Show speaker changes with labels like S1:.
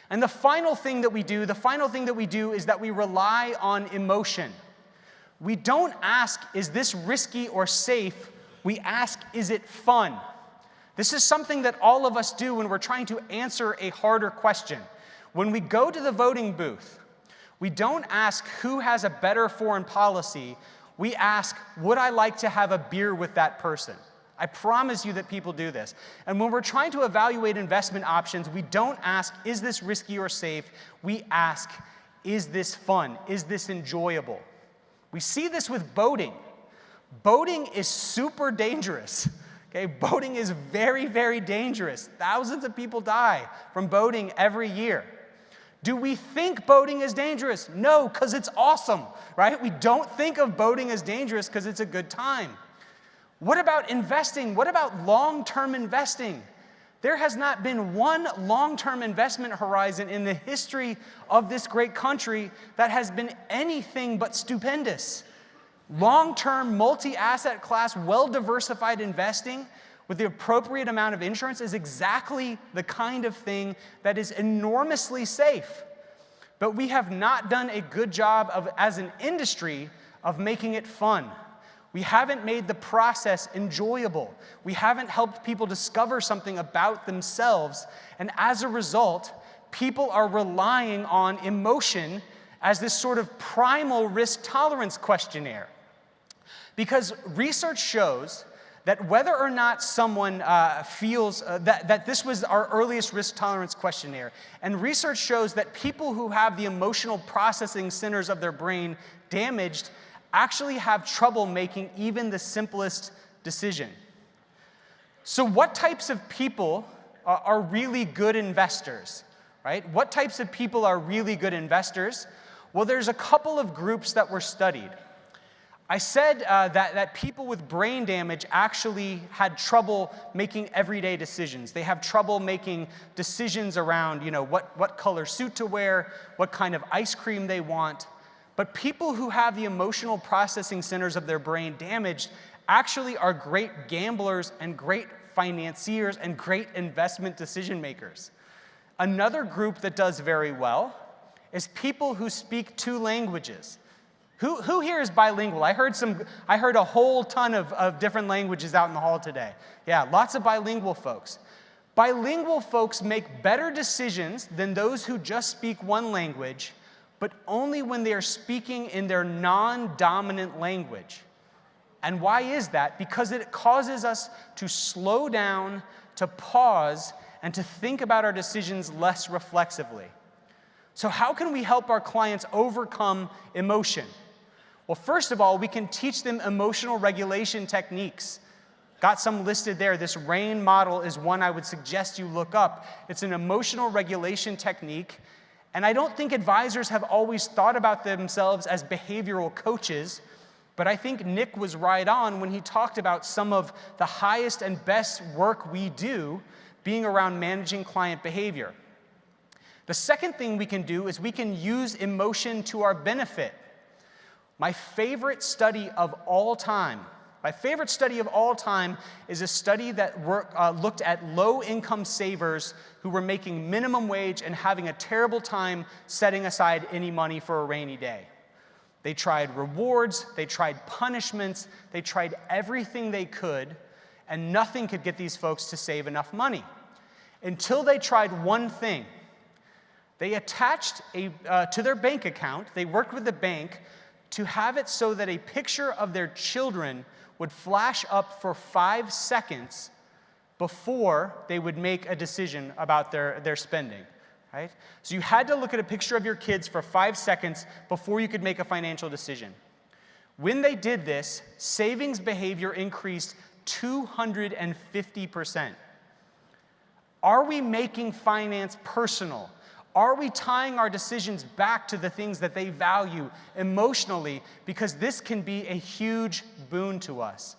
S1: And the final thing that we do is that we rely on emotion. We don't ask, is this risky or safe? We ask, is it fun? This is something that all of us do when we're trying to answer a harder question. When we go to the voting booth, we don't ask who has a better foreign policy. We ask, would I like to have a beer with that person? I promise you that people do this. And when we're trying to evaluate investment options, we don't ask, is this risky or safe? We ask, is this fun? Is this enjoyable? We see this with boating. Boating is super dangerous. Okay, boating is very, very dangerous. Thousands of people die from boating every year. Do we think boating is dangerous? No, because it's awesome, right? We don't think of boating as dangerous because it's a good time. What about investing? What about long-term investing? There has not been one long-term investment horizon in the history of this great country that has been anything but stupendous. Long-term, multi-asset class, well-diversified investing with the appropriate amount of insurance is exactly the kind of thing that is enormously safe. But we have not done a good job of, as an industry, of making it fun. We haven't made the process enjoyable. We haven't helped people discover something about themselves. And as a result, people are relying on emotion as this sort of primal risk tolerance questionnaire. Because research shows that whether or not someone feels that this was our earliest risk tolerance questionnaire, and research shows that people who have the emotional processing centers of their brain damaged actually have trouble making even the simplest decision. So what types of people are really good investors, right? What types of people are really good investors? Well, there's a couple of groups that were studied. I said that people with brain damage actually had trouble making everyday decisions. They have trouble making decisions around, what color suit to wear, what kind of ice cream they want. But people who have the emotional processing centers of their brain damaged actually are great gamblers and great financiers and great investment decision makers. Another group that does very well is people who speak 2 languages. Who here is bilingual? I heard a whole ton of different languages out in the hall today. Yeah, lots of bilingual folks. Bilingual folks make better decisions than those who just speak 1 language, but only when they are speaking in their non-dominant language. And why is that? Because it causes us to slow down, to pause, and to think about our decisions less reflexively. So how can we help our clients overcome emotion? Well, first of all, we can teach them emotional regulation techniques. Got some listed there. This RAIN model is one I would suggest you look up. It's an emotional regulation technique. And I don't think advisors have always thought about themselves as behavioral coaches, but I think Nick was right on when he talked about some of the highest and best work we do being around managing client behavior. The second thing we can do is we can use emotion to our benefit. My favorite study of all time is a study that looked at low-income savers who were making minimum wage and having a terrible time setting aside any money for a rainy day. They tried rewards, they tried punishments, they tried everything they could, and nothing could get these folks to save enough money. Until they tried one thing. They attached to their bank account, they worked with the bank to have it so that a picture of their children would flash up for 5 seconds before they would make a decision about their spending, right? So you had to look at a picture of your kids for 5 seconds before you could make a financial decision. When they did this, savings behavior increased 250%. Are we making finance personal? Are we tying our decisions back to the things that they value emotionally? Because this can be a huge boon to us.